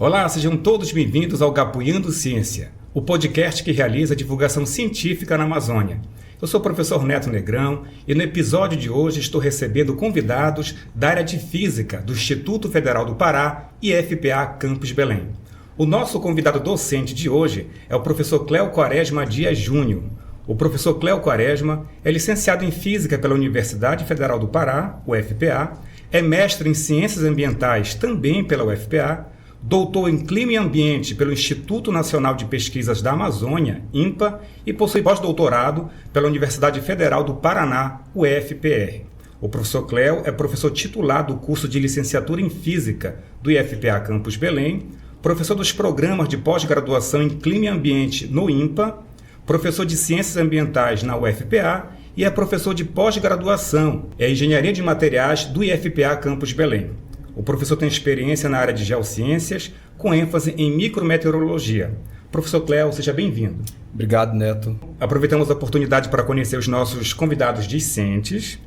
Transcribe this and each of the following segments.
Olá, sejam todos bem-vindos ao Gapuiando Ciência, o podcast que realiza divulgação científica na Amazônia. Eu sou o professor Neto Negrão e no episódio de hoje estou recebendo convidados da área de Física do Instituto Federal do Pará e FPA Campus Belém. O nosso convidado docente de hoje é o professor Cléo Quaresma Dias Júnior. O professor Cléo Quaresma é licenciado em Física pela Universidade Federal do Pará, UFPA, é mestre em Ciências Ambientais também pela UFPA, doutor em Clima e Ambiente pelo Instituto Nacional de Pesquisas da Amazônia, INPA, e possui pós-doutorado pela Universidade Federal do Paraná, UFPR. O professor Cléo é professor titular do curso de licenciatura em Física do IFPA Campus Belém, professor dos programas de pós-graduação em Clima e Ambiente no INPA, professor de Ciências Ambientais na UFPA e é professor de pós-graduação em Engenharia de Materiais do IFPA Campus Belém. O professor tem experiência na área de geociências, com ênfase em micrometeorologia. Professor Cléo, seja bem-vindo. Obrigado, Neto. Aproveitamos a oportunidade para conhecer os nossos convidados discentes.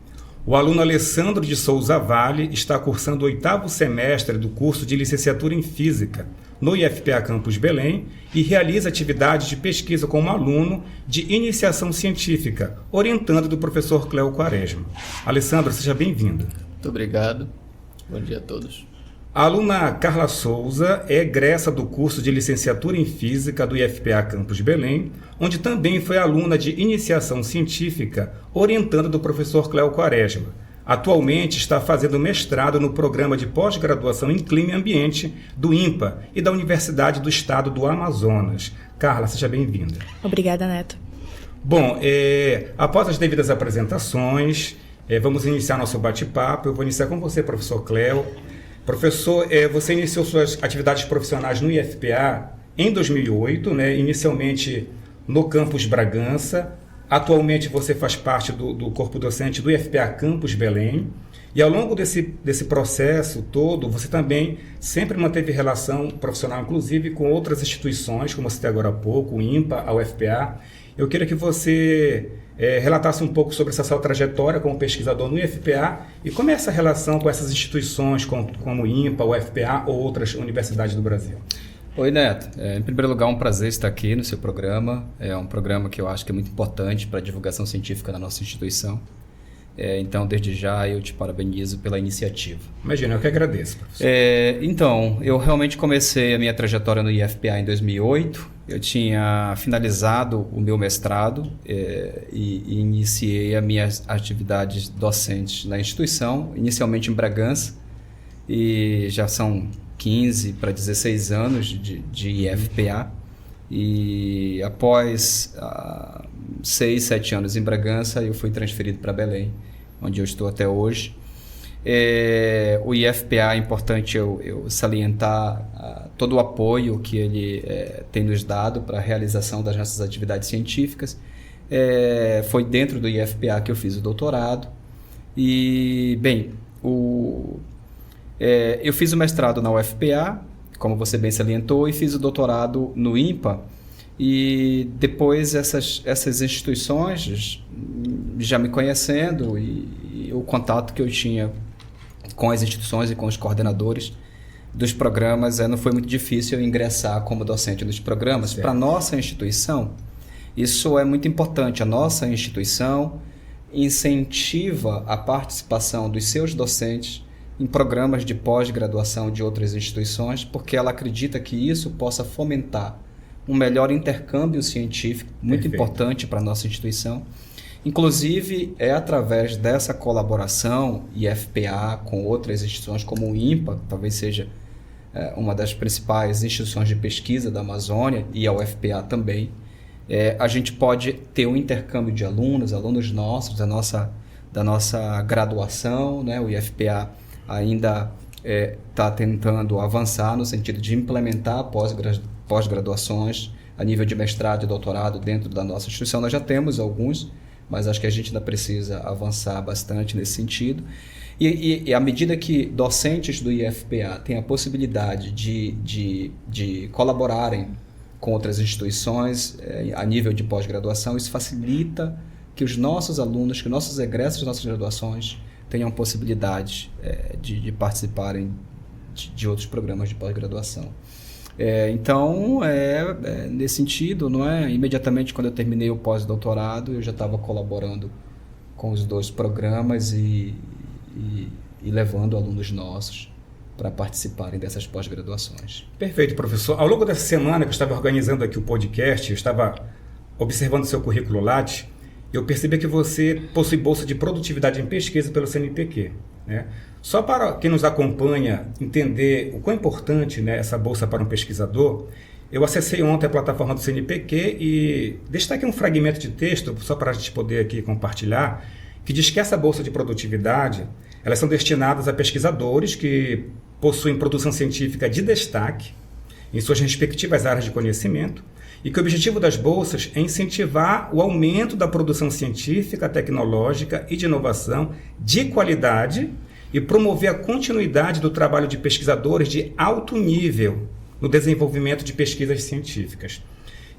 O aluno Alessandro de Souza Vale está cursando o 8º semestre do curso de licenciatura em Física no IFPA Campus Belém e realiza atividades de pesquisa como aluno de iniciação científica, orientando do professor Cléo Quaresma. Alessandro, seja bem-vindo. Muito obrigado. Bom dia a todos. A aluna Carla Souza é egressa do curso de licenciatura em Física do IFPA Campus Belém, onde também foi aluna de iniciação científica, orientando do professor Cléo Quaresma. Atualmente está fazendo mestrado no programa de pós-graduação em Clima e Ambiente do INPA e da Universidade do Estado do Amazonas. Carla, seja bem-vinda. Obrigada, Neto. Bom, após as devidas apresentações, vamos iniciar nosso bate-papo. Eu vou iniciar com você, professor Cléo. Professor, você iniciou suas atividades profissionais no IFPA em 2008, né? Inicialmente no campus Bragança. Atualmente você faz parte do corpo docente do IFPA Campus Belém. E ao longo desse processo todo, você também sempre manteve relação profissional, inclusive com outras instituições, como eu citei agora há pouco, o INPA, a UFPA. Eu queria que você relatasse um pouco sobre essa sua trajetória como pesquisador no IFPA e como é essa relação com essas instituições como o INPA, o UFPA ou outras universidades do Brasil. Oi, Neto. Em primeiro lugar, um prazer estar aqui no seu programa. É um programa que eu acho que é muito importante para a divulgação científica da nossa instituição. Então, desde já, eu te parabenizo pela iniciativa. Imagina, eu que agradeço, professor. Então, eu realmente comecei a minha trajetória no IFPA em 2008. Eu tinha finalizado o meu mestrado e iniciei as minhas atividades docentes na instituição, inicialmente em Bragança, e já são 15 para 16 anos de IFPA. E após 6, 7 anos em Bragança, eu fui transferido para Belém, onde eu estou até hoje. O IFPA é importante eu salientar todo o apoio que ele tem nos dado para a realização das nossas atividades científicas. Foi dentro do IFPA que eu fiz o doutorado. E, bem, eu fiz o mestrado na UFPA, como você bem salientou, e fiz o doutorado no INPA. E depois essas instituições, já me conhecendo, e o contato que eu tinha com as instituições e com os coordenadores dos programas, não foi muito difícil eu ingressar como docente nos programas. Para a nossa instituição, isso é muito importante. A nossa instituição incentiva a participação dos seus docentes em programas de pós-graduação de outras instituições, porque ela acredita que isso possa fomentar um melhor intercâmbio científico, muito importante para a nossa instituição. Inclusive, é através dessa colaboração IFPA com outras instituições, como o INPA, talvez seja uma das principais instituições de pesquisa da Amazônia, e a UFPA também, a gente pode ter um intercâmbio de alunos nossos, da nossa graduação, né? O IFPA ainda está tentando avançar no sentido de implementar pós-graduações a nível de mestrado e doutorado dentro da nossa instituição. Nós já temos alguns, mas acho que a gente ainda precisa avançar bastante nesse sentido. E à medida que docentes do IFPA têm a possibilidade de colaborarem com outras instituições a nível de pós-graduação, isso facilita que os nossos alunos, que nossos egressos de nossas graduações tenham possibilidade de participarem de outros programas de pós-graduação. Então, nesse sentido, não é? Imediatamente quando eu terminei o pós-doutorado, eu já estava colaborando com os 2 programas e levando alunos nossos para participarem dessas pós-graduações. Perfeito, professor. Ao longo dessa semana que eu estava organizando aqui o podcast, eu estava observando seu currículo Lattes, eu percebi que você possui bolsa de produtividade em pesquisa pelo CNPq, né? Só para quem nos acompanha entender o quão importante, né, essa bolsa para um pesquisador, eu acessei ontem a plataforma do CNPq e destaquei um fragmento de texto, só para a gente poder aqui compartilhar, que diz que essa bolsa de produtividade, elas são destinadas a pesquisadores que possuem produção científica de destaque em suas respectivas áreas de conhecimento e que o objetivo das bolsas é incentivar o aumento da produção científica, tecnológica e de inovação de qualidade e promover a continuidade do trabalho de pesquisadores de alto nível no desenvolvimento de pesquisas científicas.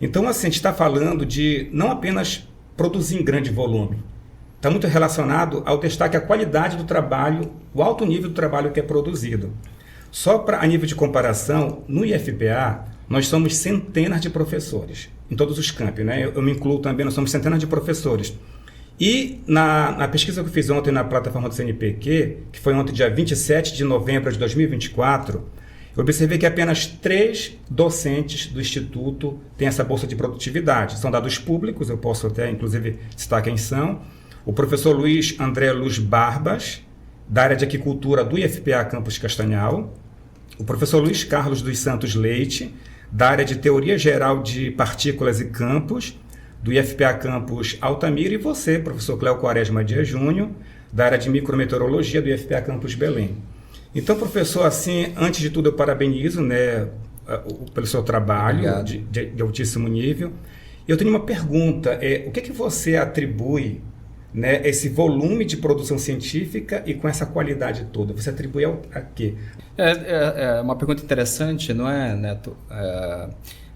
Então, assim, a gente está falando de não apenas produzir em grande volume, está muito relacionado ao destaque à qualidade do trabalho, o alto nível do trabalho que é produzido. Só para a nível de comparação, no IFPA, nós somos centenas de professores, em todos os campi, né? Eu me incluo também, nós somos centenas de professores. E na pesquisa que eu fiz ontem na plataforma do CNPq, que foi ontem, dia 27 de novembro de 2024, eu observei que apenas 3 docentes do Instituto têm essa bolsa de produtividade. São dados públicos, eu posso até, inclusive, citar quem são. O professor Luiz André Luz Barbas, da área de Aquicultura do IFPA Campus Castanhal. O professor Luiz Carlos dos Santos Leite, da área de Teoria Geral de Partículas e Campos, do IFPA Campus Altamira, e você, professor Cléo Quaresma Dias Júnior, da área de Micrometeorologia do IFPA Campus Belém. Então, professor, assim, antes de tudo eu parabenizo, né, pelo seu trabalho de altíssimo nível. Eu tenho uma pergunta, o que você atribui, né, esse volume de produção científica e com essa qualidade toda? Você atribui a quê? É uma pergunta interessante, não é, Neto?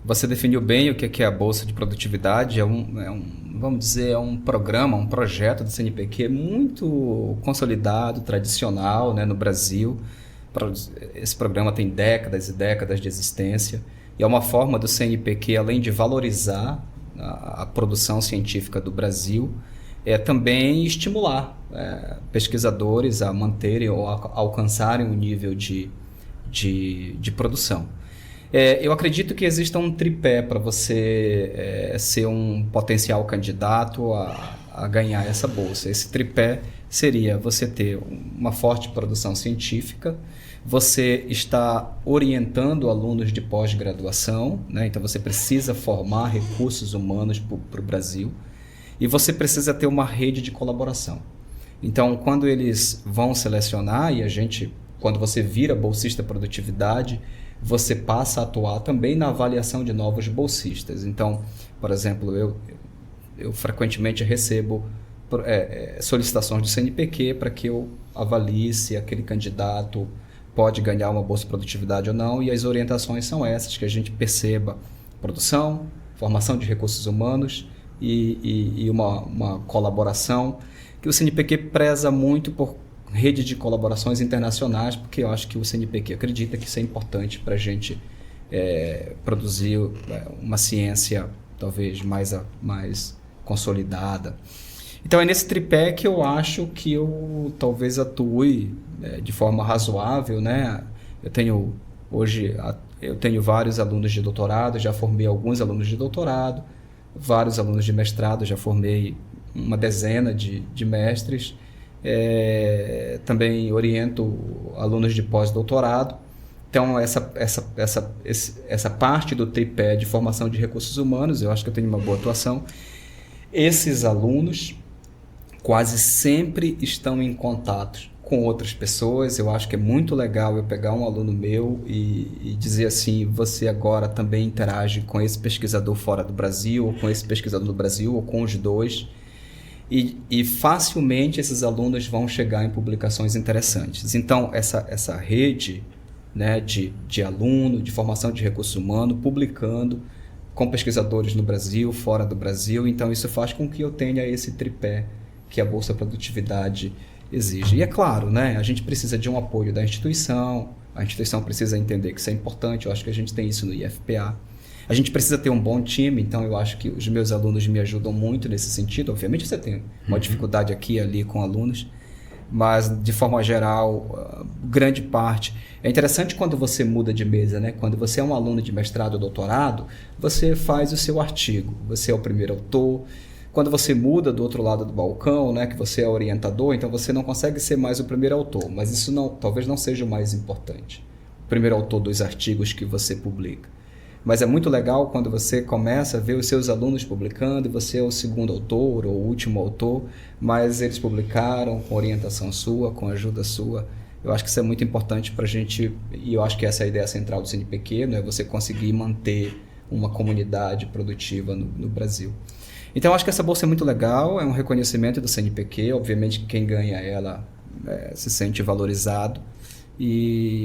Você definiu bem o que é a Bolsa de Produtividade. Vamos dizer, é um programa, um projeto do CNPq muito consolidado, tradicional, né, no Brasil. Esse programa tem décadas e décadas de existência e é uma forma do CNPq, além de valorizar a produção científica do Brasil, também estimular pesquisadores a manterem ou a alcançarem um nível de produção. Eu acredito que exista um tripé para você ser um potencial candidato a ganhar essa bolsa. Esse tripé seria você ter uma forte produção científica, você está orientando alunos de pós-graduação, né? Então você precisa formar recursos humanos para o Brasil, e você precisa ter uma rede de colaboração. Então, quando eles vão selecionar, quando você vira bolsista produtividade, você passa a atuar também na avaliação de novos bolsistas. Então, por exemplo, eu frequentemente recebo solicitações do CNPq para que eu avalie se aquele candidato pode ganhar uma bolsa de produtividade ou não, e as orientações são essas, que a gente perceba produção, formação de recursos humanos e uma colaboração, que o CNPq preza muito por rede de colaborações internacionais, porque eu acho que o CNPq acredita que isso é importante para a gente produzir uma ciência talvez mais consolidada. Então é nesse tripé que eu acho que eu talvez atue de forma razoável, né? Hoje eu tenho vários alunos de doutorado, já formei alguns alunos de doutorado, vários alunos de mestrado, já formei uma dezena de mestres. Também oriento alunos de pós-doutorado. Então essa parte do tripé de formação de recursos humanos, eu acho que eu tenho uma boa atuação. Esses alunos quase sempre estão em contato com outras pessoas. Eu acho que é muito legal eu pegar um aluno meu e dizer assim: você agora também interage com esse pesquisador fora do Brasil, ou com esse pesquisador do Brasil, ou com os dois. E facilmente esses alunos vão chegar em publicações interessantes. Então, essa rede, né, de aluno, de formação de recurso humano, publicando com pesquisadores no Brasil, fora do Brasil, então isso faz com que eu tenha esse tripé que a Bolsa Produtividade exige. E é claro, né, a gente precisa de um apoio da instituição, A instituição precisa entender que isso é importante. Eu acho que a gente tem isso no IFPA. A gente precisa ter um bom time, então eu acho que os meus alunos me ajudam muito nesse sentido. Obviamente você tem uma dificuldade aqui e ali com alunos, mas de forma geral, grande parte. É interessante quando você muda de mesa, né? Quando você é um aluno de mestrado ou doutorado, você faz o seu artigo, você é o primeiro autor. Quando você muda do outro lado do balcão, né, que você é orientador, então você não consegue ser mais o primeiro autor, mas isso talvez não seja o mais importante. O primeiro autor dos artigos que você publica. Mas é muito legal quando você começa a ver os seus alunos publicando e você é o segundo autor ou o último autor, mas eles publicaram com orientação sua, com ajuda sua. Eu acho que isso é muito importante para a gente, e eu acho que essa é a ideia central do CNPq, né? Você conseguir manter uma comunidade produtiva no Brasil. Então, eu acho que essa bolsa é muito legal, é um reconhecimento do CNPq, obviamente quem ganha ela se sente valorizado,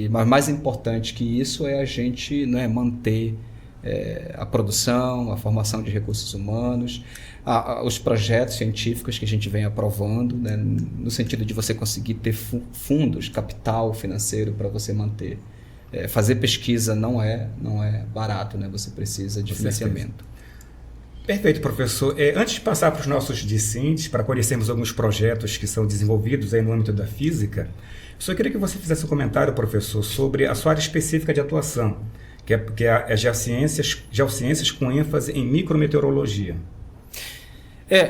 mas mais importante que isso é a gente, né, manter a produção, a formação de recursos humanos, os projetos científicos que a gente vem aprovando, né, no sentido de você conseguir ter fundos, capital financeiro para você manter. Fazer pesquisa não é barato, né? Você precisa de financiamento. Perfeito, professor. Antes de passar para os nossos discentes, para conhecermos alguns projetos que são desenvolvidos aí no âmbito da física, eu só queria que você fizesse um comentário, professor, sobre a sua área específica de atuação, que é a geociências com ênfase em micrometeorologia.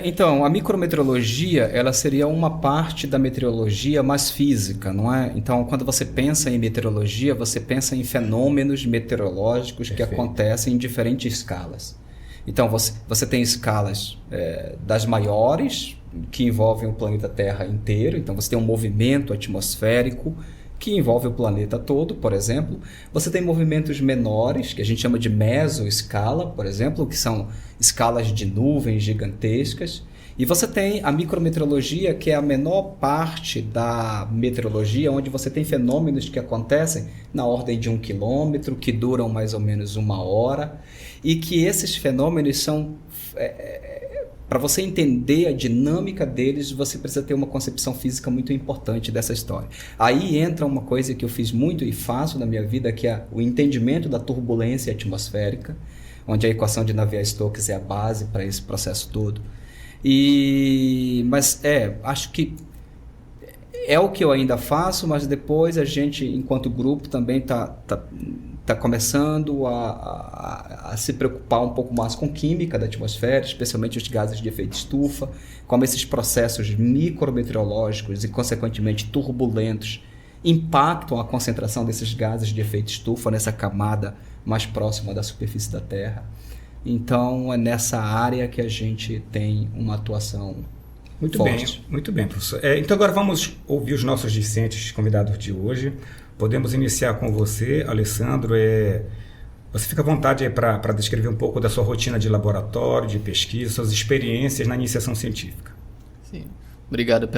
Então, a micrometeorologia, ela seria uma parte da meteorologia mais física, não é? Então, quando você pensa em meteorologia, você pensa em fenômenos meteorológicos que acontecem em diferentes escalas. Então, você tem escalas das maiores, que envolvem o planeta Terra inteiro. Então, você tem um movimento atmosférico que envolve o planeta todo, por exemplo. Você tem movimentos menores, que a gente chama de mesoescala, por exemplo, que são escalas de nuvens gigantescas. E você tem a micrometeorologia, que é a menor parte da meteorologia, onde você tem fenômenos que acontecem na ordem de 1 quilômetro, que duram mais ou menos 1 hora, e que esses fenômenos são... para você entender a dinâmica deles, você precisa ter uma concepção física muito importante dessa história. Aí entra uma coisa que eu fiz muito e faço na minha vida, que é o entendimento da turbulência atmosférica, onde a equação de Navier-Stokes é a base para esse processo todo. Mas acho que é o que eu ainda faço, mas depois a gente, enquanto grupo, também está começando a se preocupar um pouco mais com química da atmosfera, especialmente os gases de efeito estufa, como esses processos micrometeorológicos e, consequentemente, turbulentos impactam a concentração desses gases de efeito estufa nessa camada mais próxima da superfície da Terra. Então, é nessa área que a gente tem uma atuação forte. Muito bem, professor. Então, agora vamos ouvir os nossos discentes convidados de hoje. Podemos iniciar com você, Alessandro. Você fica à vontade para descrever um pouco da sua rotina de laboratório, de pesquisa, suas experiências na iniciação científica. Sim. Obrigado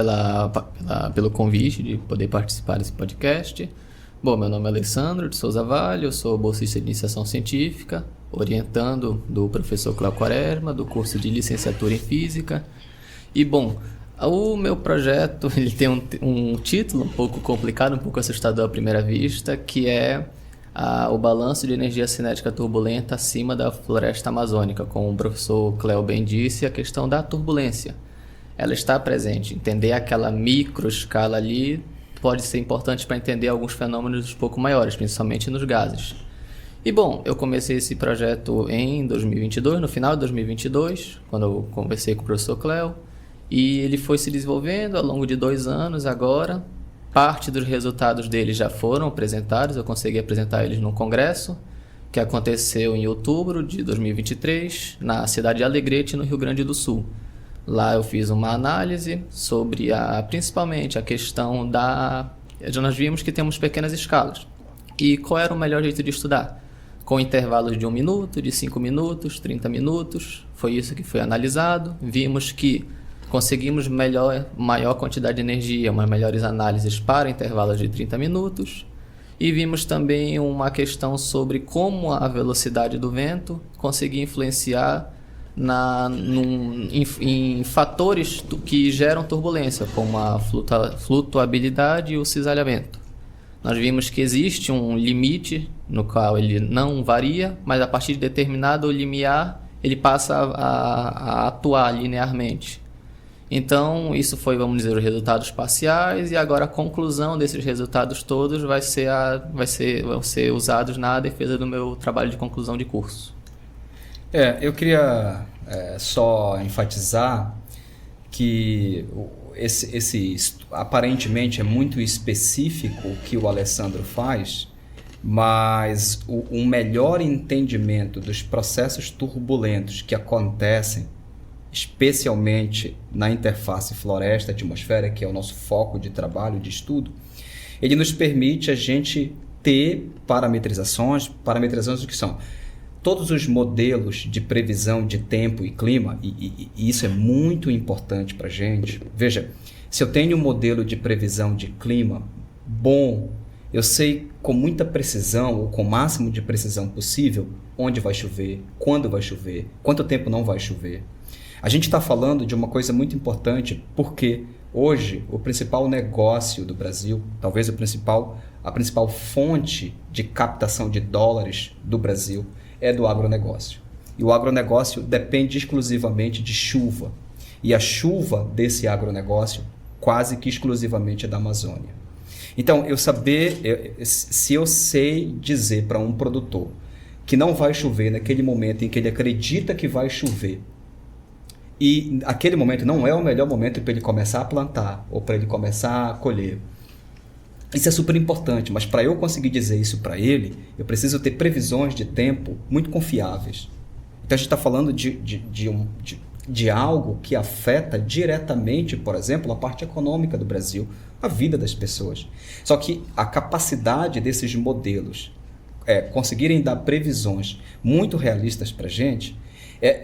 pelo convite de poder participar desse podcast. Bom, meu nome é Alessandro de Souza Vale, eu sou bolsista de iniciação científica, orientando do professor Cléo Quaresma, do curso de licenciatura em Física. E, bom, o meu projeto ele tem um título um pouco complicado, um pouco assustador à primeira vista, que é o balanço de energia cinética turbulenta acima da floresta amazônica. Como o professor Cléo bem disse, a questão da turbulência. Ela está presente. Entender aquela microescala ali pode ser importante para entender alguns fenômenos um pouco maiores, principalmente nos gases. E, bom, eu comecei esse projeto em 2022, no final de 2022, quando eu conversei com o professor Cléo. E ele foi se desenvolvendo ao longo de 2 anos agora. Parte dos resultados dele já foram apresentados, eu consegui apresentar eles num congresso que aconteceu em outubro de 2023, na cidade de Alegrete, no Rio Grande do Sul. Lá eu fiz uma análise sobre principalmente a questão nós vimos que temos pequenas escalas. E qual era o melhor jeito de estudar? Com intervalos de 1 minuto, de 5 minutos, 30 minutos. Foi isso que foi analisado. Vimos que conseguimos maior quantidade de energia, melhores análises para intervalos de 30 minutos. E vimos também uma questão sobre como a velocidade do vento conseguia influenciar em fatores que geram turbulência, como a flutuabilidade e o cisalhamento. nós vimos que existe um limite no qual ele não varia, mas a partir de determinado limiar, ele passa a atuar linearmente. Então, isso foi, vamos dizer, os resultados parciais, e agora a conclusão desses resultados todos vão ser usados na defesa do meu trabalho de conclusão de curso. Eu queria só enfatizar que esse aparentemente é muito específico o que o Alessandro faz, mas um melhor entendimento dos processos turbulentos que acontecem, especialmente na interface floresta-atmosfera, que é o nosso foco de trabalho, de estudo, ele nos permite a gente ter parametrizações do que são todos os modelos de previsão de tempo e clima, e isso é muito importante para a gente. Veja, se eu tenho um modelo de previsão de clima bom, eu sei com muita precisão, ou com o máximo de precisão possível, onde vai chover, quando vai chover, quanto tempo não vai chover. A gente está falando de uma coisa muito importante, porque hoje o principal negócio do Brasil, talvez a principal fonte de captação de dólares do Brasil, é do agronegócio. E o agronegócio depende exclusivamente de chuva. E a chuva desse agronegócio quase que exclusivamente é da Amazônia. Então, se eu sei dizer para um produtor que não vai chover naquele momento em que ele acredita que vai chover, e aquele momento não é o melhor momento para ele começar a plantar ou para ele começar a colher, isso é super importante, mas para eu conseguir dizer isso para ele, eu preciso ter previsões de tempo muito confiáveis. Então a gente está falando de algo que afeta diretamente, por exemplo, a parte econômica do Brasil, a vida das pessoas. Só que a capacidade desses modelos conseguirem dar previsões muito realistas para a gente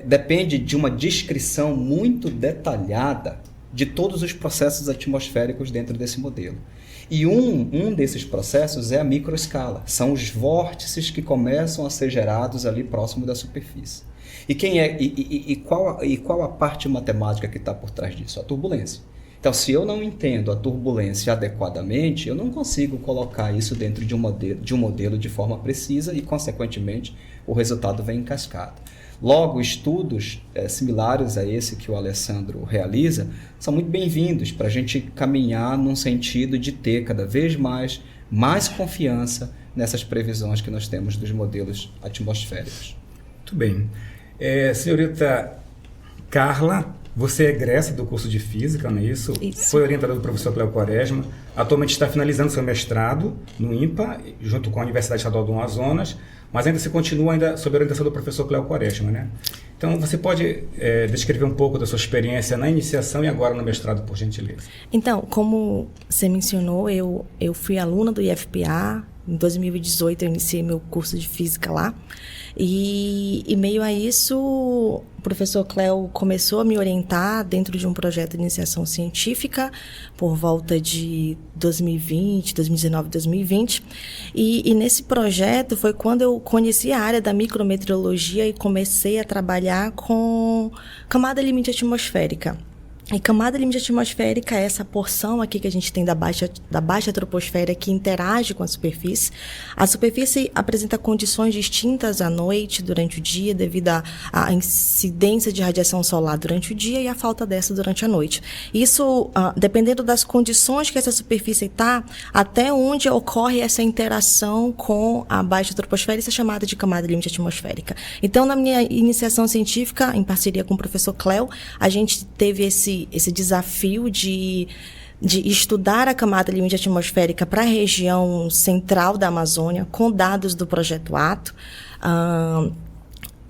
depende de uma descrição muito detalhada de todos os processos atmosféricos dentro desse modelo. E um desses processos é a microescala. São os vórtices que começam a ser gerados ali próximo da superfície. E qual a parte matemática que está por trás disso? A turbulência. Então, se eu não entendo a turbulência adequadamente, eu não consigo colocar isso dentro de um modelo de forma precisa e, consequentemente, o resultado vem em cascata. Logo, estudos similares a esse que o Alessandro realiza são muito bem-vindos para a gente caminhar num sentido de ter cada vez mais confiança nessas previsões que nós temos dos modelos atmosféricos. Muito bem. Senhorita Carla, você é egressa do curso de Física, não é isso? Isso. Foi orientadora do professor Cléo Quaresma. Atualmente está finalizando seu mestrado no INPA, junto com a Universidade Estadual do Amazonas, mas ainda se continua sob a orientação do professor Cléo Quaresma, né? Então, você pode descrever um pouco da sua experiência na iniciação e agora no mestrado, por gentileza? Então, como você mencionou, eu fui aluna do IFPA. Em 2018, eu iniciei meu curso de Física lá. E meio a isso, o professor Cléo começou a me orientar dentro de um projeto de iniciação científica por volta de 2019, 2020. E nesse projeto foi quando eu conheci a área da micrometeorologia e comecei a trabalhar com camada limite atmosférica. E camada limite atmosférica é essa porção aqui que a gente tem da baixa troposfera que interage com a superfície. A superfície apresenta condições distintas à noite, durante o dia, devido à incidência de radiação solar durante o dia e a falta dessa durante a noite. Isso, dependendo das condições que essa superfície está, até onde ocorre essa interação com a baixa troposfera, isso é chamada de camada limite atmosférica. Então, na minha iniciação científica, em parceria com o professor Cléo, a gente teve esse desafio de estudar a camada limite atmosférica para a região central da Amazônia, com dados do Projeto Ato,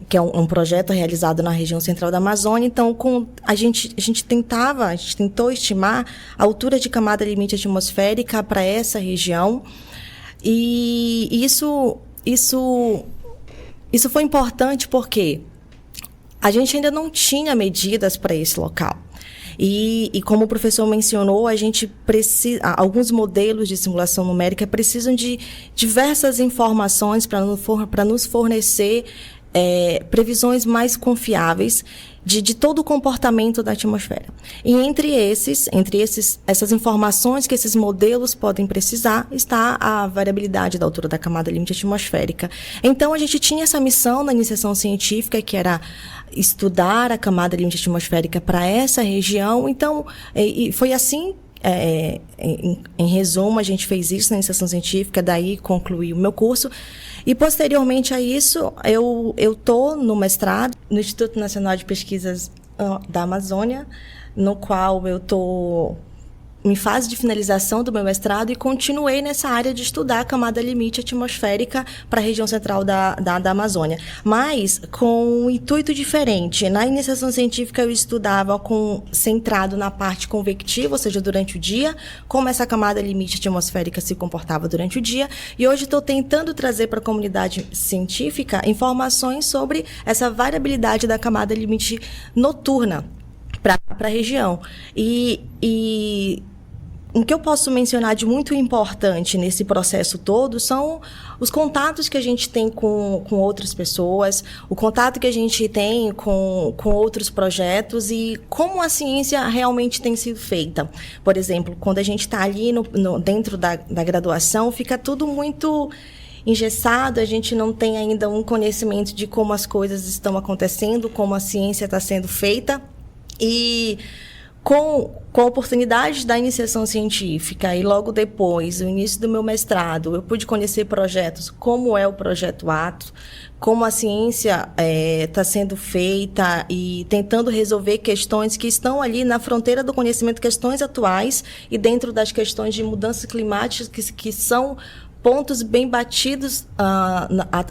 que é um projeto realizado na região central da Amazônia. Então, a gente tentou estimar a altura de camada limite atmosférica para essa região, e isso foi importante porque a gente ainda não tinha medidas para esse local. E como o professor mencionou, a gente alguns modelos de simulação numérica precisam de diversas informações para nos fornecer previsões mais confiáveis de todo o comportamento da atmosfera. E entre essas informações que esses modelos podem precisar, está a variabilidade da altura da camada limite atmosférica. Então, a gente tinha essa missão na iniciação científica, que era estudar a camada limite atmosférica para essa região. Então, e foi assim. Em resumo, a gente fez isso na iniciação científica, daí concluí o meu curso. E, posteriormente a isso, eu estou no mestrado no Instituto Nacional de Pesquisas da Amazônia, no qual eu estou em fase de finalização do meu mestrado e continuei nessa área de estudar a camada limite atmosférica para a região central da Amazônia. Mas com um intuito diferente. Na iniciação científica eu estudava centrado na parte convectiva, ou seja, durante o dia, como essa camada limite atmosférica se comportava durante o dia. E hoje estou tentando trazer para a comunidade científica informações sobre essa variabilidade da camada limite noturna para a região. E o que eu posso mencionar de muito importante nesse processo todo são os contatos que a gente tem com outras pessoas, o contato que a gente tem com outros projetos e como a ciência realmente tem sido feita. Por exemplo, quando a gente está ali dentro da graduação, fica tudo muito engessado, a gente não tem ainda um conhecimento de como as coisas estão acontecendo, como a ciência está sendo feita. E com a oportunidade da iniciação científica e logo depois, o início do meu mestrado, eu pude conhecer projetos como é o Projeto Ato, como a ciência está sendo feita e tentando resolver questões que estão ali na fronteira do conhecimento, questões atuais e dentro das questões de mudanças climáticas que são pontos bem batidos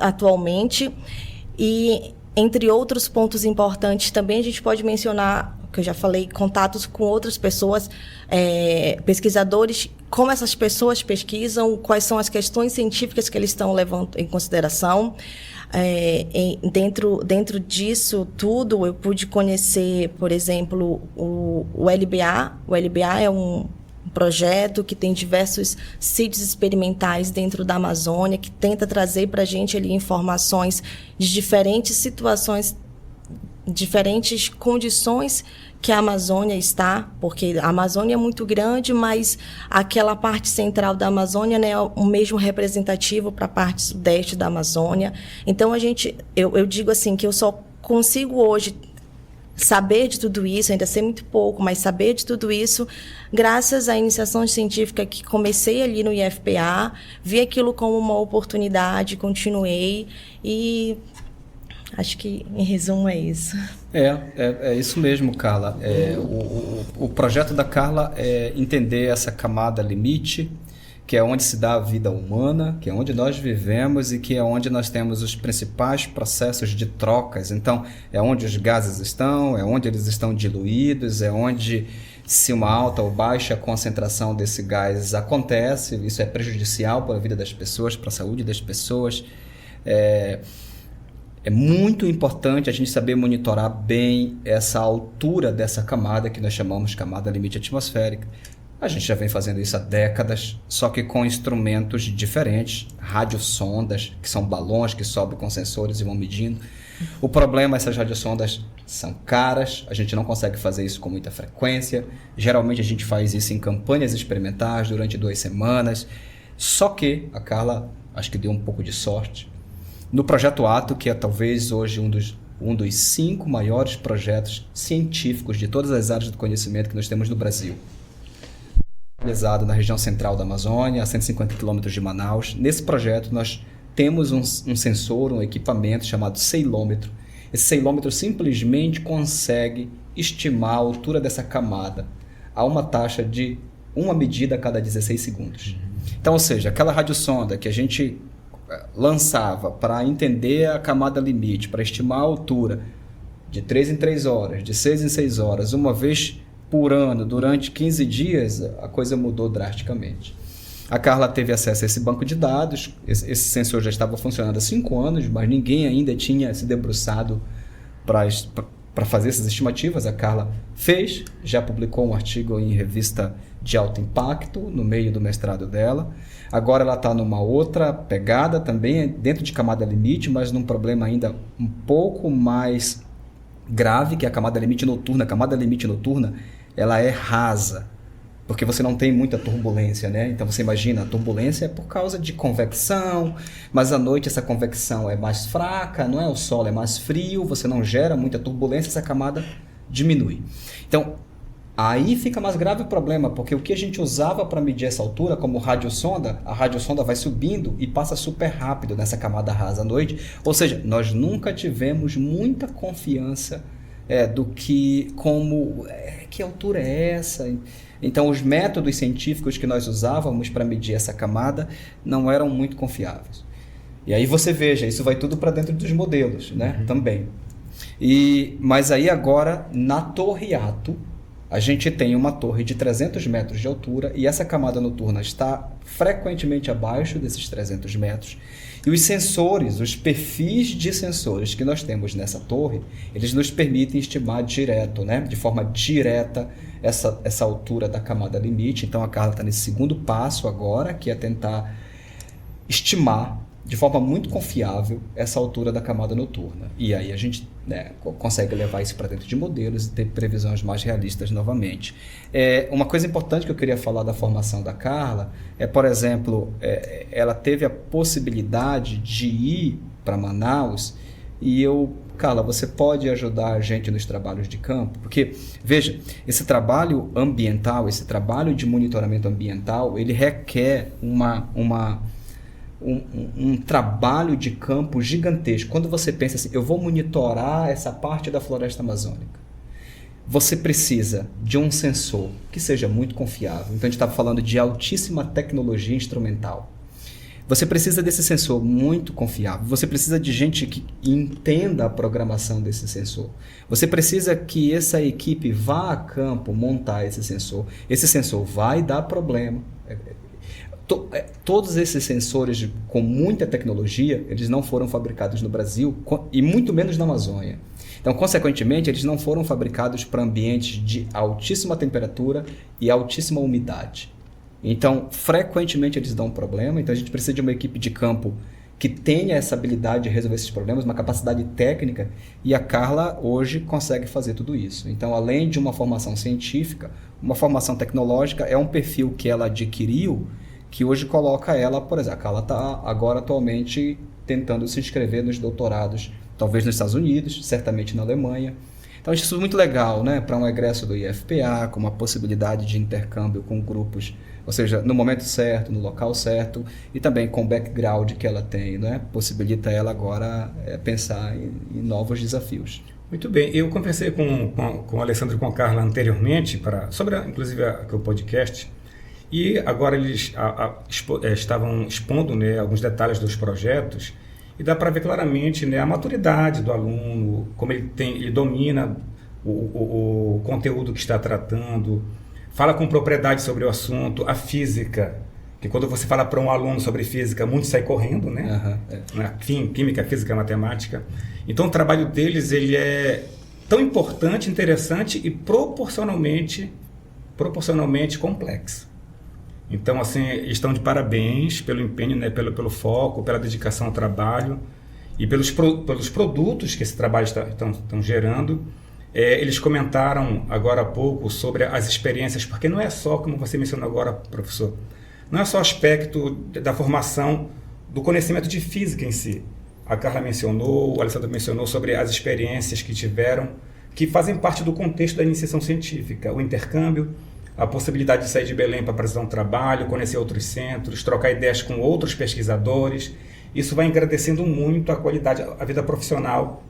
atualmente. E, entre outros pontos importantes, também a gente pode mencionar, que eu já falei, contatos com outras pessoas, pesquisadores, como essas pessoas pesquisam, quais são as questões científicas que eles estão levando em consideração. Dentro disso tudo, eu pude conhecer, por exemplo, o LBA. O LBA é um projeto que tem diversos sítios experimentais dentro da Amazônia, que tenta trazer para a gente ali informações de diferentes situações, diferentes condições que a Amazônia está, porque a Amazônia é muito grande, mas aquela parte central da Amazônia não é o mesmo representativo para a parte sudeste da Amazônia. Então, eu digo assim, que eu só consigo hoje saber de tudo isso, ainda sei muito pouco, mas saber de tudo isso graças à iniciação científica que comecei ali no IFPA, vi aquilo como uma oportunidade, continuei e acho que, em resumo, é isso. É isso mesmo, Carla. O projeto da Carla é entender essa camada limite, que é onde se dá a vida humana, que é onde nós vivemos e que é onde nós temos os principais processos de trocas. Então, é onde os gases estão, é onde eles estão diluídos, é onde, se uma alta ou baixa concentração desse gás acontece, isso é prejudicial para a vida das pessoas, para a saúde das pessoas. É muito importante a gente saber monitorar bem essa altura dessa camada que nós chamamos camada limite atmosférica. A gente já vem fazendo isso há décadas, só que com instrumentos diferentes, radiosondas, que são balões que sobem com sensores e vão medindo. O problema é que essas radiosondas são caras, a gente não consegue fazer isso com muita frequência. Geralmente a gente faz isso em campanhas experimentais durante 2 semanas. Só que a Carla, acho que deu um pouco de sorte, no Projeto Ato, que é talvez hoje um dos 5 maiores projetos científicos de todas as áreas do conhecimento que nós temos no Brasil, realizado na região central da Amazônia, a 150 quilômetros de Manaus. Nesse projeto nós temos um sensor, um equipamento chamado ceilômetro. Esse ceilômetro simplesmente consegue estimar a altura dessa camada a uma taxa de uma medida a cada 16 segundos. Então, ou seja, aquela radiosonda que a gente lançava para entender a camada limite, para estimar a altura de 3 em 3 horas, de 6 em 6 horas, uma vez por ano, durante 15 dias, a coisa mudou drasticamente. A Carla teve acesso a esse banco de dados, esse sensor já estava funcionando há 5 anos, mas ninguém ainda tinha se debruçado para fazer essas estimativas. A Carla fez, já publicou um artigo em revista de alto impacto no meio do mestrado dela. Agora ela está numa outra pegada também, dentro de camada limite, mas num problema ainda um pouco mais grave, que é a camada limite noturna. A camada limite noturna, ela é rasa, porque você não tem muita turbulência, né? Então você imagina, a turbulência é por causa de convecção, mas à noite essa convecção é mais fraca, não é? O solo é mais frio, você não gera muita turbulência, essa camada diminui. Então, aí fica mais grave o problema, porque o que a gente usava para medir essa altura, como radiosonda, a radiosonda vai subindo e passa super rápido nessa camada rasa à noite. Ou seja, nós nunca tivemos muita confiança do que, que altura é essa? Então, os métodos científicos que nós usávamos para medir essa camada não eram muito confiáveis. E aí você veja, isso vai tudo para dentro dos modelos, né? Também. Mas aí agora, na Torre Ato, a gente tem uma torre de 300 metros de altura e essa camada noturna está frequentemente abaixo desses 300 metros. E os sensores, os perfis de sensores que nós temos nessa torre, eles nos permitem estimar direto, né? De forma direta, essa altura da camada limite. Então a Carla está nesse segundo passo agora, que é tentar estimar de forma muito confiável essa altura da camada noturna. E aí a gente consegue levar isso para dentro de modelos e ter previsões mais realistas novamente. Uma coisa importante que eu queria falar da formação da Carla por exemplo, ela teve a possibilidade de ir para Manaus e Carla, você pode ajudar a gente nos trabalhos de campo? Porque, veja, esse trabalho ambiental, esse trabalho de monitoramento ambiental, ele requer um trabalho de campo gigantesco. Quando você pensa assim, eu vou monitorar essa parte da floresta amazônica, você precisa de um sensor que seja muito confiável. Então a gente estava falando de altíssima tecnologia instrumental. Você precisa desse sensor muito confiável. Você precisa de gente que entenda a programação desse sensor. Você precisa que essa equipe vá a campo montar esse sensor. Esse sensor vai dar problema. Todos esses sensores com muita tecnologia, eles não foram fabricados no Brasil e muito menos na Amazônia. Então, consequentemente, eles não foram fabricados para ambientes de altíssima temperatura e altíssima umidade. Então, frequentemente eles dão problema. Então, a gente precisa de uma equipe de campo que tenha essa habilidade de resolver esses problemas, uma capacidade técnica, e a Carla hoje consegue fazer tudo isso. Então, além de uma formação científica, uma formação tecnológica é um perfil que ela adquiriu, que hoje coloca ela, por exemplo, a Carla está agora atualmente tentando se inscrever nos doutorados, talvez nos Estados Unidos, certamente na Alemanha. Então, isso é muito legal, né? Para um egresso do IFPA, com uma possibilidade de intercâmbio com grupos, ou seja, no momento certo, no local certo, e também com o background que ela tem, né? Possibilita ela agora pensar em novos desafios. Muito bem. Eu conversei com o Alessandro e com a Carla anteriormente, sobre inclusive o podcast, e agora eles estavam expondo, né, alguns detalhes dos projetos, e dá para ver claramente, né, a maturidade do aluno, como ele domina o conteúdo que está tratando, fala com propriedade sobre o assunto, a física, que quando você fala para um aluno sobre física, muito sai correndo, né? Química, física, matemática. Então o trabalho deles ele é tão importante, interessante e proporcionalmente complexo. Então, assim, estão de parabéns pelo empenho, né, pelo foco, pela dedicação ao trabalho e pelos produtos que esse trabalho estão gerando. Eles comentaram agora há pouco sobre as experiências, porque não é só, como você mencionou agora, professor, não é só o aspecto da formação do conhecimento de física em si. A Carla mencionou, o Alessandro mencionou sobre as experiências que tiveram, que fazem parte do contexto da iniciação científica, o intercâmbio, a possibilidade de sair de Belém para apresentar um trabalho, conhecer outros centros, trocar ideias com outros pesquisadores. Isso vai engrandecendo muito a qualidade, a vida profissional,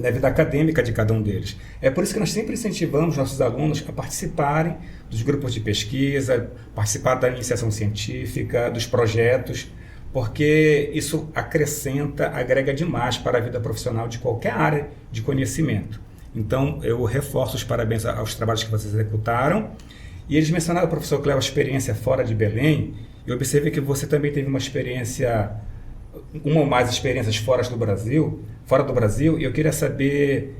a vida acadêmica de cada um deles. É por isso que nós sempre incentivamos nossos alunos a participarem dos grupos de pesquisa, participar da iniciação científica, dos projetos, porque isso acrescenta, agrega demais para a vida profissional de qualquer área de conhecimento. Então, eu reforço os parabéns aos trabalhos que vocês executaram. E eles mencionaram, professor Cléo, a experiência fora de Belém. Eu observei que você também teve uma ou mais experiências fora do Brasil, e eu queria saber,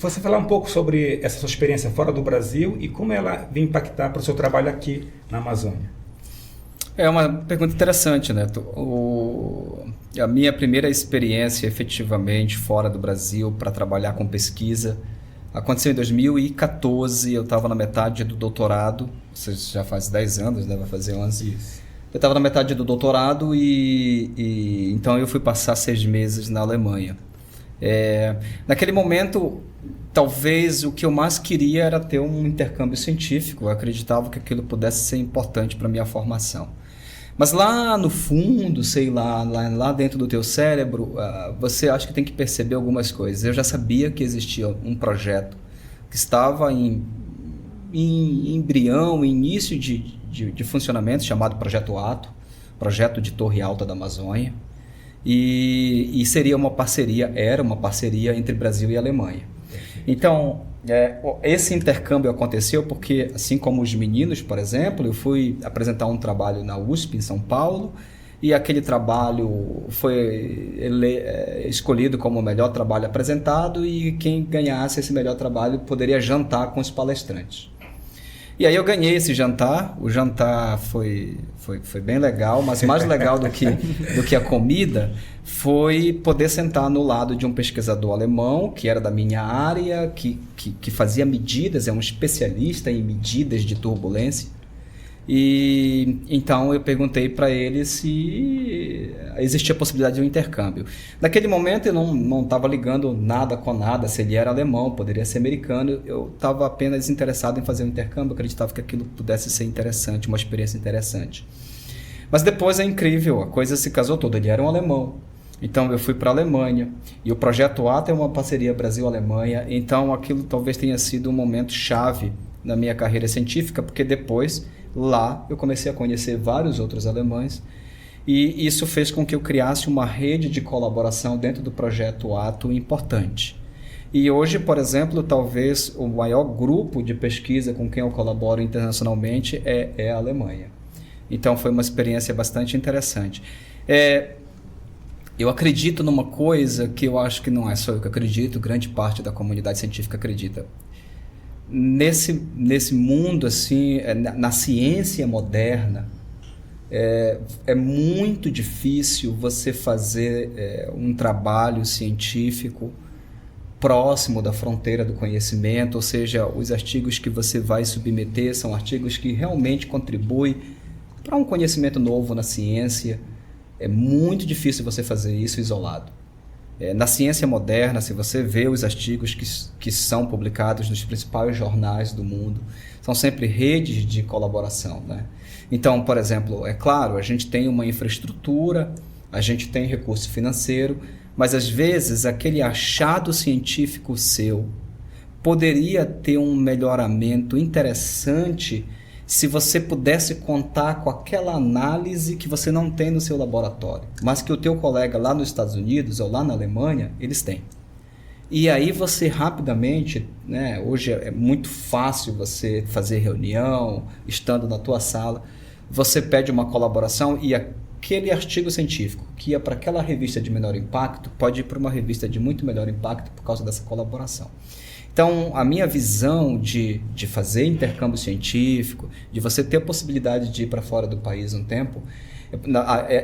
Você falar um pouco sobre essa sua experiência fora do Brasil e como ela vem impactar para o seu trabalho aqui na Amazônia. É uma pergunta interessante, Neto. A minha primeira experiência efetivamente fora do Brasil para trabalhar com pesquisa aconteceu em 2014. Eu estava na metade do doutorado, já faz 10 anos, vai fazer 11. Isso. Eu estava na metade do doutorado e então eu fui passar 6 meses na Alemanha. Naquele momento, talvez o que eu mais queria era ter um intercâmbio científico. Eu acreditava que aquilo pudesse ser importante para a minha formação. Mas lá no fundo, sei lá dentro do teu cérebro, você acha que tem que perceber algumas coisas. Eu já sabia que existia um projeto que estava em embrião, início de funcionamento, chamado Projeto Ato, projeto de Torre Alta da Amazônia, e seria uma parceria, era uma parceria entre Brasil e Alemanha. Então, esse intercâmbio aconteceu porque, assim como os meninos, por exemplo, eu fui apresentar um trabalho na USP, em São Paulo, e aquele trabalho foi escolhido como o melhor trabalho apresentado, e quem ganhasse esse melhor trabalho poderia jantar com os palestrantes. E aí eu ganhei esse jantar. O jantar foi bem legal, mas mais legal do que a comida foi poder sentar no lado de um pesquisador alemão, que era da minha área, que fazia medidas, é um especialista em medidas de turbulência. E então eu perguntei para ele se existia a possibilidade de um intercâmbio. Naquele momento eu não estava ligando nada com nada, se ele era alemão, poderia ser americano. Eu estava apenas interessado em fazer um intercâmbio, acreditava que aquilo pudesse ser interessante, uma experiência interessante. Mas depois é incrível, a coisa se casou toda, ele era um alemão. Então eu fui para a Alemanha, e o Projeto Ato é uma parceria Brasil-Alemanha, então aquilo talvez tenha sido um momento chave na minha carreira científica, porque depois lá eu comecei a conhecer vários outros alemães, e isso fez com que eu criasse uma rede de colaboração dentro do Projeto Ato importante. E hoje, por exemplo, talvez o maior grupo de pesquisa com quem eu colaboro internacionalmente é a Alemanha. Então foi uma experiência bastante interessante. Eu acredito numa coisa que eu acho que não é só eu que acredito, grande parte da comunidade científica acredita. Nesse mundo, assim, na ciência moderna, é muito difícil você fazer um trabalho científico próximo da fronteira do conhecimento, ou seja, os artigos que você vai submeter são artigos que realmente contribuem para um conhecimento novo na ciência. É muito difícil você fazer isso isolado. Na ciência moderna, se você vê os artigos que são publicados nos principais jornais do mundo, são sempre redes de colaboração, né? Então, por exemplo, é claro, a gente tem uma infraestrutura, a gente tem recurso financeiro, mas às vezes aquele achado científico seu poderia ter um melhoramento interessante se você pudesse contar com aquela análise que você não tem no seu laboratório, mas que o teu colega lá nos Estados Unidos ou lá na Alemanha, eles têm. E aí você rapidamente, né, hoje é muito fácil você fazer reunião, estando na tua sala, você pede uma colaboração e aquele artigo científico que ia para aquela revista de menor impacto pode ir para uma revista de muito melhor impacto por causa dessa colaboração. Então, a minha visão de fazer intercâmbio científico, de você ter a possibilidade de ir para fora do país um tempo,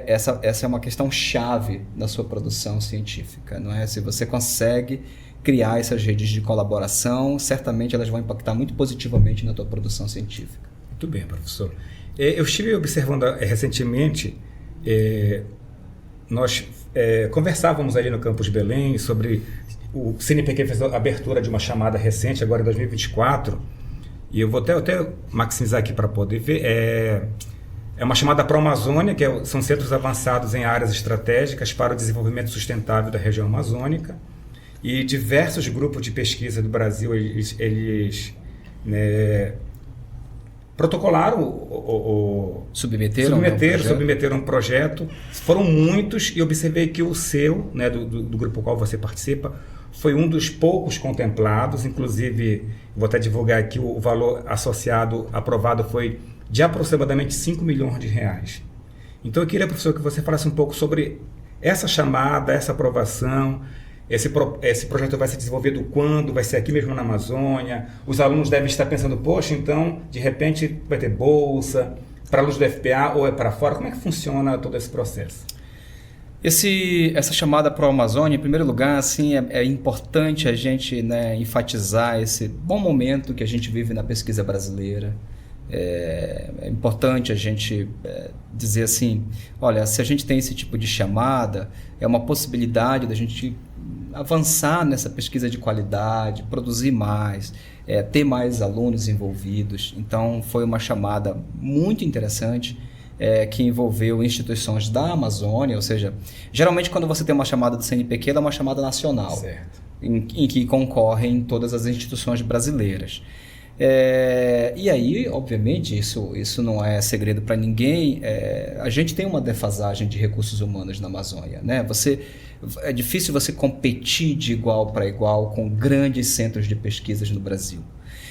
essa é uma questão chave na sua produção científica, não é? Se você consegue criar essas redes de colaboração, certamente elas vão impactar muito positivamente na tua produção científica. Muito bem, professor. Eu estive observando recentemente, nós conversávamos ali no Campus Belém sobre... O CNPq fez a abertura de uma chamada recente, agora em 2024, e eu vou até maximizar aqui para poder ver. É uma chamada Pro-Amazônia, que são centros avançados em áreas estratégicas para o desenvolvimento sustentável da região amazônica, e diversos grupos de pesquisa do Brasil, eles protocolaram submeteram um projeto. Foram muitos, e observei que o seu, né, do grupo ao qual você participa, foi um dos poucos contemplados. Inclusive, vou até divulgar aqui, o valor associado aprovado foi de aproximadamente 5 milhões de reais. Então eu queria, professor, que você falasse um pouco sobre essa chamada, essa aprovação, Esse projeto vai ser desenvolvido quando? Vai ser aqui mesmo na Amazônia? Os alunos devem estar pensando, poxa, então, de repente, vai ter bolsa para alunos do FPA ou é para fora? Como é que funciona todo esse processo? Essa chamada Pro Amazônia, em primeiro lugar, assim, é importante a gente, né, enfatizar esse bom momento que a gente vive na pesquisa brasileira. É importante a gente dizer assim, olha, se a gente tem esse tipo de chamada, é uma possibilidade da gente avançar nessa pesquisa de qualidade, produzir mais, ter mais alunos envolvidos. Então, foi uma chamada muito interessante, que envolveu instituições da Amazônia, ou seja, geralmente quando você tem uma chamada do CNPq, ela é uma chamada nacional, certo, em que concorrem todas as instituições brasileiras. E aí, obviamente, isso não é segredo para ninguém, a gente tem uma defasagem de recursos humanos na Amazônia, né? É difícil você competir de igual para igual com grandes centros de pesquisas no Brasil.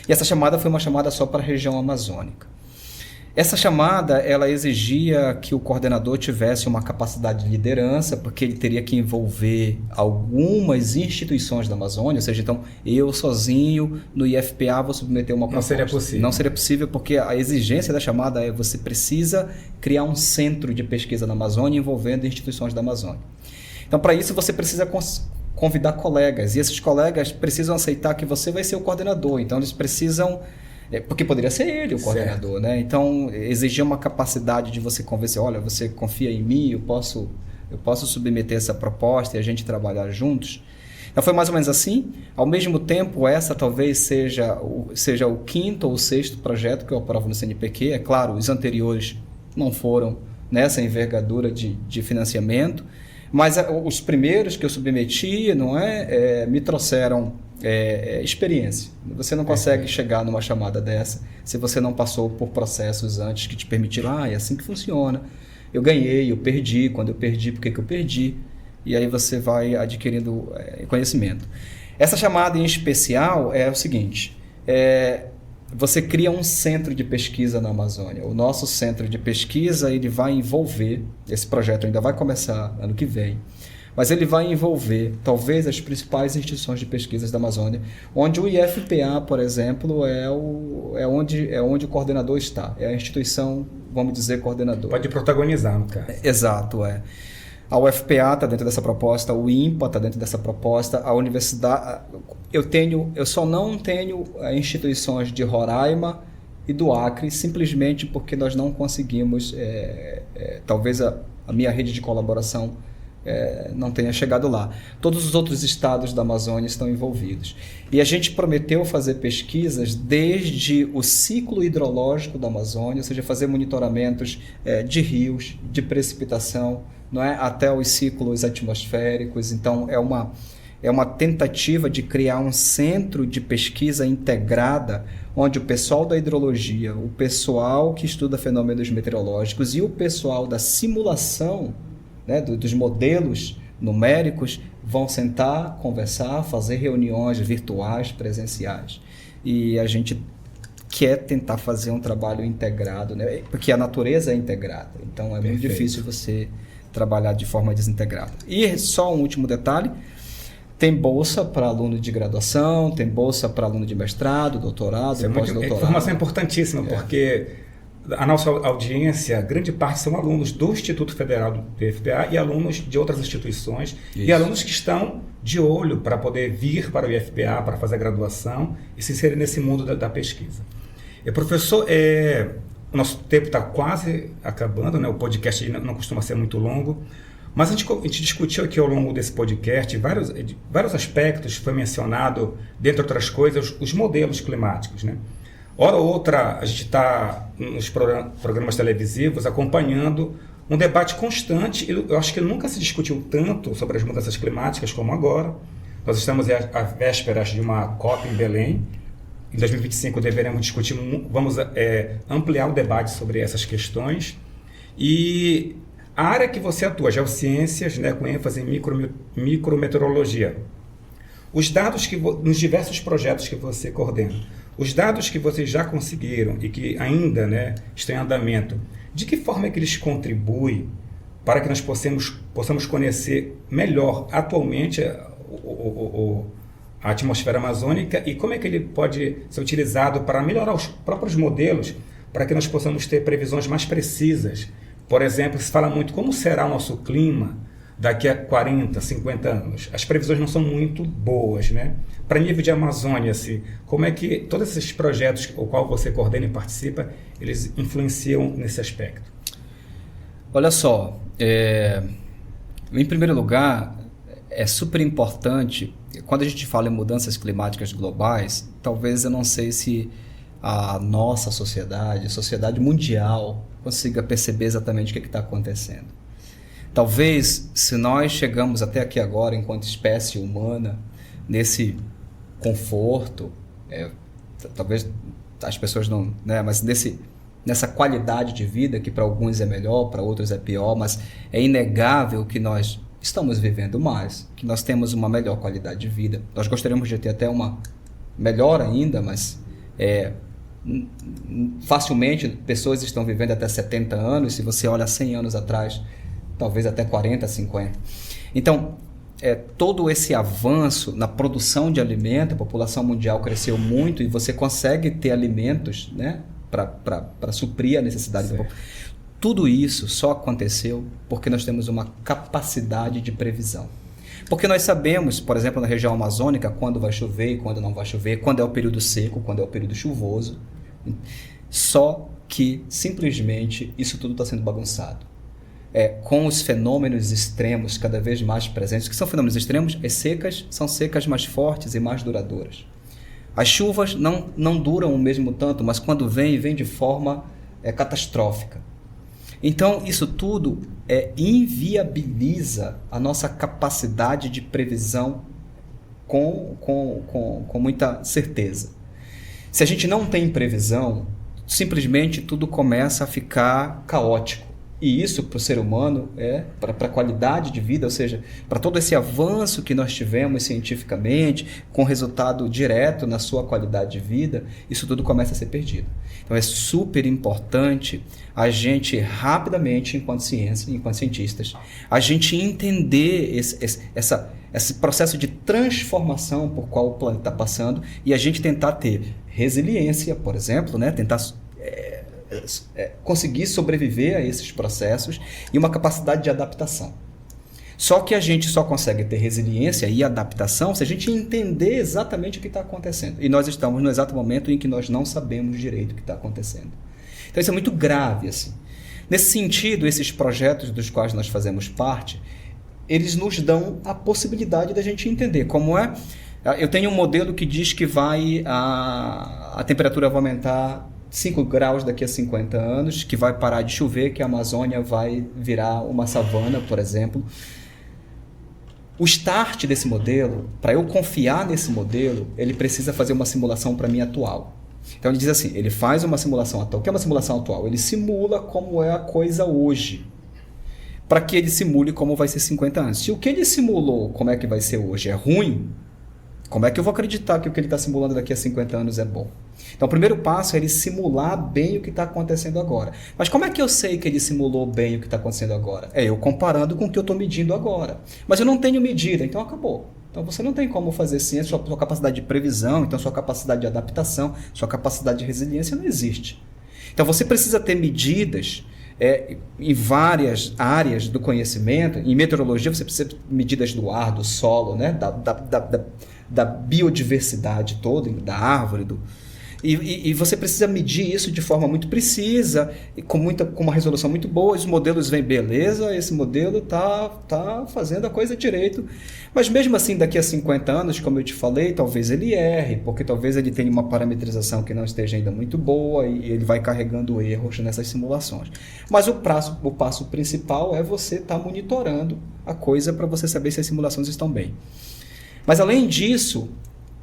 E essa chamada foi uma chamada só para a região amazônica. Essa chamada, ela exigia que o coordenador tivesse uma capacidade de liderança, porque ele teria que envolver algumas instituições da Amazônia, ou seja, então eu sozinho no IFPA vou submeter uma proposta. Não seria possível. Não seria possível, porque a exigência da chamada é você precisa criar um centro de pesquisa na Amazônia envolvendo instituições da Amazônia. Então, para isso, você precisa convidar colegas, e esses colegas precisam aceitar que você vai ser o coordenador, então eles precisam... Porque poderia ser ele o coordenador, certo, né? Então, exigia uma capacidade de você convencer, olha, você confia em mim, eu posso submeter essa proposta e a gente trabalhar juntos. Então, foi mais ou menos assim. Ao mesmo tempo, essa talvez seja o quinto ou sexto projeto que eu aprovo no CNPq. É claro, os anteriores não foram nessa envergadura de financiamento, mas os primeiros que eu submeti, me trouxeram experiência. Você não consegue chegar numa chamada dessa se você não passou por processos antes que te permitiram, é assim que funciona. Eu ganhei, eu perdi, quando eu perdi, por que eu perdi? E aí você vai adquirindo conhecimento. Essa chamada em especial é o seguinte, você cria um centro de pesquisa na Amazônia. O nosso centro de pesquisa, ele vai envolver, esse projeto ainda vai começar ano que vem, mas ele vai envolver talvez as principais instituições de pesquisas da Amazônia, onde o IFPA, por exemplo, é onde o coordenador está. É a instituição, vamos dizer, coordenador. Pode protagonizar, no caso. Exato, A UFPA está dentro dessa proposta, o INPA está dentro dessa proposta, a universidade... Eu só não tenho instituições de Roraima e do Acre, simplesmente porque nós não conseguimos, talvez a minha rede de colaboração não tenha chegado lá. Todos os outros estados da Amazônia estão envolvidos. E a gente prometeu fazer pesquisas desde o ciclo hidrológico da Amazônia, ou seja, fazer monitoramentos de rios, de precipitação, até os ciclos atmosféricos. Então, é uma tentativa de criar um centro de pesquisa integrada, onde o pessoal da hidrologia, o pessoal que estuda fenômenos meteorológicos e o pessoal da simulação, dos modelos numéricos, vão sentar, conversar, fazer reuniões virtuais, presenciais. E a gente quer tentar fazer um trabalho integrado, porque a natureza é integrada. Então, é muito difícil você trabalhar de forma desintegrada. E só um último detalhe, tem bolsa para aluno de graduação, tem bolsa para aluno de mestrado, doutorado, pós-doutorado. Informação importantíssima, porque a nossa audiência, grande parte são alunos do Instituto Federal do IFPA e alunos de outras instituições. Isso. E alunos que estão de olho para poder vir para o IFPA, para fazer a graduação e se inserir nesse mundo da pesquisa. Professor, o nosso tempo está quase acabando, o podcast não costuma ser muito longo, mas a gente discutiu aqui ao longo desse podcast vários aspectos. Foi mencionado, dentre outras coisas, os modelos climáticos, Hora ou outra, a gente está nos programas televisivos acompanhando um debate constante. Eu acho que nunca se discutiu tanto sobre as mudanças climáticas como agora. Nós estamos à vésperas de uma COP em Belém. Em 2025 deveremos discutir, vamos ampliar o debate sobre essas questões. E a área que você atua, geociências, com ênfase em micrometeorologia. Os dados nos diversos projetos que você coordena, os dados que vocês já conseguiram e que ainda estão em andamento, de que forma é que eles contribuem para que nós possamos conhecer melhor atualmente a atmosfera amazônica e como é que ele pode ser utilizado para melhorar os próprios modelos, para que nós possamos ter previsões mais precisas. Por exemplo, se fala muito como será o nosso clima daqui a 40, 50 anos. As previsões não são muito boas, né? Para nível de Amazônia, assim, como é que todos esses projetos, o qual você coordena e participa, eles influenciam nesse aspecto? Olha só, em primeiro lugar, é super importante, quando a gente fala em mudanças climáticas globais, talvez eu não sei se a nossa sociedade, a sociedade mundial, consiga perceber exatamente o que está acontecendo. Talvez, se nós chegamos até aqui agora, enquanto espécie humana, nesse conforto, talvez as pessoas não, né, mas nessa qualidade de vida, que para alguns é melhor, para outros é pior, mas é inegável que nós estamos vivendo mais, que nós temos uma melhor qualidade de vida. Nós gostaríamos de ter até uma melhor ainda, mas facilmente pessoas estão vivendo até 70 anos, se você olha 100 anos atrás, talvez até 40, 50. Então, todo esse avanço na produção de alimento, a população mundial cresceu muito e você consegue ter alimentos, né, para suprir a necessidade do povo. Tudo isso só aconteceu porque nós temos uma capacidade de previsão. Porque nós sabemos, por exemplo, na região amazônica, quando vai chover e quando não vai chover, quando é o período seco, quando é o período chuvoso. Só que, simplesmente, isso tudo está sendo bagunçado. Com os fenômenos extremos cada vez mais presentes. O que são fenômenos extremos? As secas são secas mais fortes e mais duradouras. As chuvas não duram o mesmo tanto, mas quando vem de forma catastrófica. Então, isso tudo inviabiliza a nossa capacidade de previsão com muita certeza. Se a gente não tem previsão, simplesmente tudo começa a ficar caótico. E isso para o ser humano, para a qualidade de vida, ou seja, para todo esse avanço que nós tivemos cientificamente, com resultado direto na sua qualidade de vida, isso tudo começa a ser perdido. Então é super importante a gente rapidamente, enquanto ciência, enquanto cientistas, a gente entender esse processo de transformação por qual o planeta está passando e a gente tentar ter resiliência, por exemplo, né? Tentar conseguir sobreviver a esses processos e uma capacidade de adaptação. Só que a gente só consegue ter resiliência e adaptação se a gente entender exatamente o que está acontecendo. E nós estamos no exato momento em que nós não sabemos direito o que está acontecendo. Então isso é muito grave, assim. Nesse sentido, esses projetos dos quais nós fazemos parte, eles nos dão a possibilidade da gente entender como é. Eu tenho um modelo que diz que a temperatura vai aumentar 5 graus daqui a 50 anos, que vai parar de chover, que a Amazônia vai virar uma savana, por exemplo. O start desse modelo, para eu confiar nesse modelo, ele precisa fazer uma simulação para mim atual. Então ele diz assim, ele faz uma simulação atual. O que é uma simulação atual? Ele simula como é a coisa hoje, para que ele simule como vai ser 50 anos. Se o que ele simulou, como é que vai ser hoje, é ruim, como é que eu vou acreditar que o que ele está simulando daqui a 50 anos é bom? Então, o primeiro passo é ele simular bem o que está acontecendo agora. Mas como é que eu sei que ele simulou bem o que está acontecendo agora? Eu comparando com o que eu estou medindo agora. Mas eu não tenho medida, então acabou. Então, você não tem como fazer ciência, sua capacidade de previsão, então sua capacidade de adaptação, sua capacidade de resiliência não existe. Então, você precisa ter medidas em várias áreas do conhecimento. Em meteorologia, você precisa de medidas do ar, do solo, né? da biodiversidade toda, da árvore, e você precisa medir isso de forma muito precisa, e com uma resolução muito boa. Os modelos vêm, beleza, esse modelo tá fazendo a coisa direito, mas mesmo assim daqui a 50 anos, como eu te falei, talvez ele erre, porque talvez ele tenha uma parametrização que não esteja ainda muito boa e ele vai carregando erros nessas simulações. Mas o passo principal é você estar monitorando a coisa para você saber se as simulações estão bem. Mas além disso,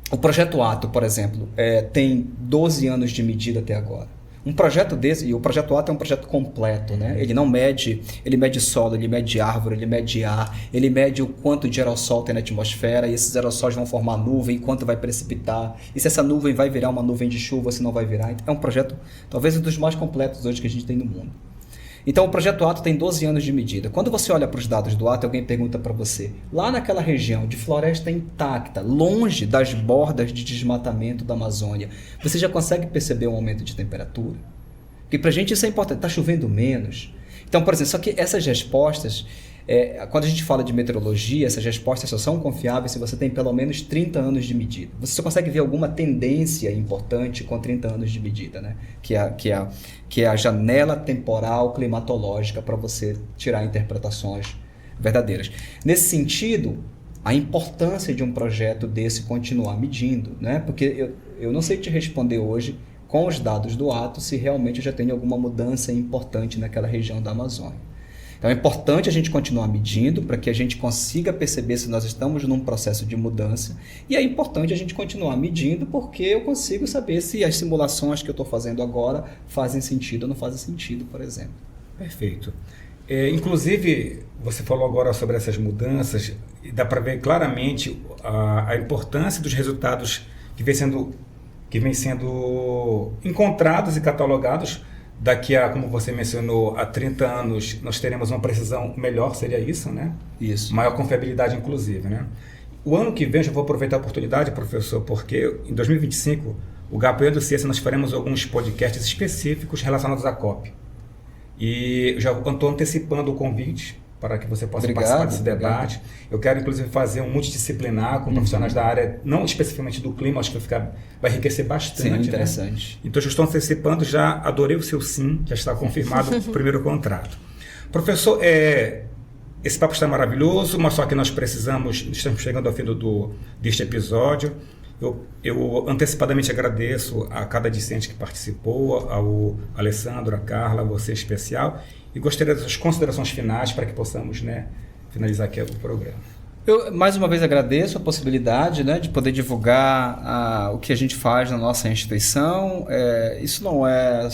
o projeto Ato, por exemplo, tem 12 anos de medida até agora. Um projeto desse, e o projeto Ato é um projeto completo, né? Ele mede solo, ele mede árvore, ele mede ar, ele mede o quanto de aerossol tem na atmosfera, e esses aerossóis vão formar nuvem, quanto vai precipitar, e se essa nuvem vai virar uma nuvem de chuva, se não vai virar. É um projeto, talvez um dos mais completos hoje que a gente tem no mundo. Então, o projeto Ato tem 12 anos de medida. Quando você olha para os dados do Ato, alguém pergunta para você, lá naquela região de floresta intacta, longe das bordas de desmatamento da Amazônia, você já consegue perceber um aumento de temperatura? Porque para a gente isso é importante. Está chovendo menos. Então, por exemplo, só que essas respostas, quando a gente fala de meteorologia, essas respostas só são confiáveis se você tem pelo menos 30 anos de medida. Você só consegue ver alguma tendência importante com 30 anos de medida, né? Que é a janela temporal climatológica para você tirar interpretações verdadeiras. Nesse sentido, a importância de um projeto desse continuar medindo, né? Porque eu não sei te responder hoje, com os dados do Ato, se realmente já tem alguma mudança importante naquela região da Amazônia. Então é importante a gente continuar medindo para que a gente consiga perceber se nós estamos num processo de mudança, e é importante a gente continuar medindo porque eu consigo saber se as simulações que eu estou fazendo agora fazem sentido ou não fazem sentido, por exemplo. Perfeito. Inclusive, você falou agora sobre essas mudanças e dá para ver claramente a importância dos resultados que vem sendo encontrados e catalogados. Daqui a, como você mencionou, a 30 anos nós teremos uma precisão melhor, seria isso, né? Isso. Maior confiabilidade, inclusive, né? O ano que vem, já vou aproveitar a oportunidade, professor, porque em 2025, o Gapoiando Ciência, nós faremos alguns podcasts específicos relacionados à COP. E já estou antecipando o convite para que você possa participar desse debate. Eu quero, inclusive, fazer um multidisciplinar com profissionais da área, não especificamente do clima, acho que vai enriquecer bastante. Sim, interessante. Né? Então, já estou antecipando, já adorei o seu sim, já está confirmado o primeiro contrato. Professor, esse papo está maravilhoso, mas só que nós estamos chegando ao fim deste episódio. Eu antecipadamente agradeço a cada discente que participou, ao Alessandro, a Carla, a você especial, e gostaria das suas considerações finais para que possamos, né, finalizar aqui o programa. Eu, mais uma vez, agradeço a possibilidade, né, de poder divulgar o que a gente faz na nossa instituição. Isso não é...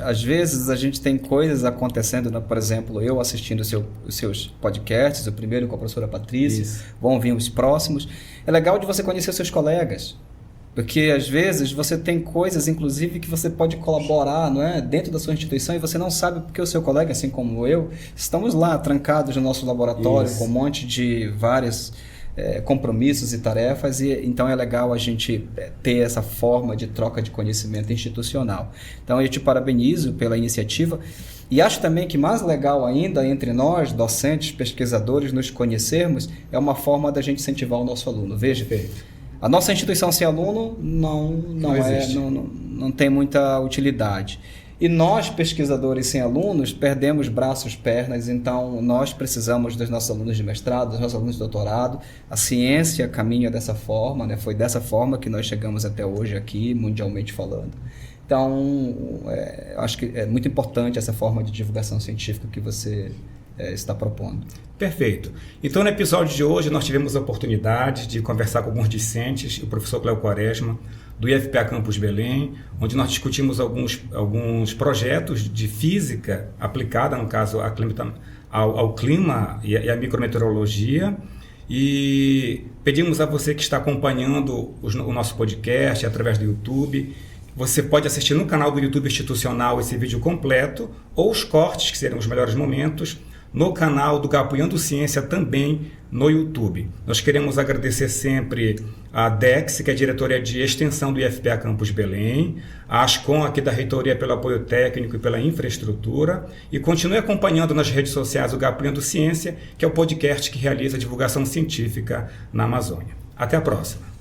Às vezes, a gente tem coisas acontecendo, né? Por exemplo, eu assistindo os seus podcasts, o primeiro com a professora Patrícia, isso. Vão vir os próximos. É legal de você conhecer seus colegas, porque às vezes você tem coisas, inclusive, que você pode colaborar, não é, dentro da sua instituição, e você não sabe porque o seu colega, assim como eu, estamos lá trancados no nosso laboratório, isso. Com um monte de vários compromissos e tarefas, e então é legal a gente ter essa forma de troca de conhecimento institucional. Então eu te parabenizo pela iniciativa, e acho também que mais legal ainda, entre nós, docentes, pesquisadores, nos conhecermos, é uma forma da gente incentivar o nosso aluno. Veja, a nossa instituição sem aluno não tem muita utilidade. E nós, pesquisadores sem alunos, perdemos braços, pernas, então nós precisamos dos nossos alunos de mestrado, dos nossos alunos de doutorado. A ciência caminha dessa forma, né? Foi dessa forma que nós chegamos até hoje aqui, mundialmente falando. Então, acho que é muito importante essa forma de divulgação científica que você está propondo. Perfeito. Então, no episódio de hoje, nós tivemos a oportunidade de conversar com alguns discentes, o professor Cléo Quaresma, do IFPA Campus Belém, onde nós discutimos alguns projetos de física aplicada, no caso, ao clima e à micrometeorologia. E pedimos a você que está acompanhando o nosso podcast através do YouTube. Você pode assistir no canal do YouTube Institucional esse vídeo completo, ou os cortes, que serão os melhores momentos, no canal do Gapoiando Ciência também no YouTube. Nós queremos agradecer sempre a DEX, que é a diretoria de extensão do IFPA Campus Belém, a Ascom aqui da reitoria pelo apoio técnico e pela infraestrutura, e continue acompanhando nas redes sociais o Gapoiando Ciência, que é o podcast que realiza a divulgação científica na Amazônia. Até a próxima!